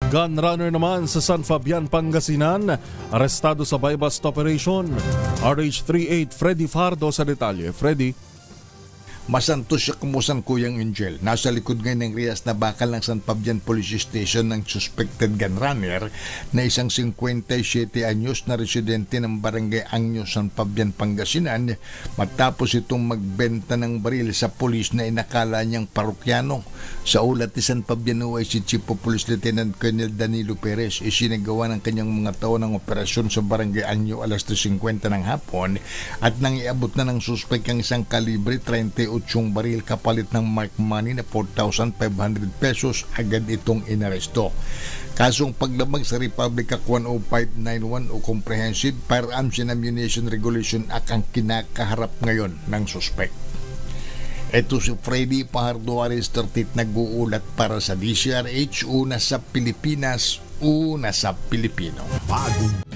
Gunrunner naman sa San Fabian, Pangasinan, arestado sa buy-bust operation. RH38 Freddy Fardo sa detalye. Freddy. Masantos siya kumusan Kuyang Angel. Nasa likod ngayon ng Rias na bakal ng San Fabian Police Station ng suspected gunrunner na isang 57 anyos na residente ng Barangay Angyo, San Fabian, Pangasinan matapos itong magbenta ng baril sa pulis na inakala niyang parokyano. Sa ulat ni San Fabian si Chief of Police Lieutenant Colonel Danilo Perez, isinagawa ng kanyang mga tao ng operasyon sa Barangay Angyo alas 3:50 ng hapon at nang iabot na ng suspect ang isang kalibre 38 baril kapalit ng mark money na 4,500 pesos, agad itong inaresto. Kasong paglamag sa Republic Act 10591 o Comprehensive Firearms and Ammunition Regulation Act ang kinakaharap ngayon ng suspect. Ito si Freddy Fajardo, Arrestortit, nag-uulat para sa DCRH, una sa Pilipinas, una sa Pilipino. Bagong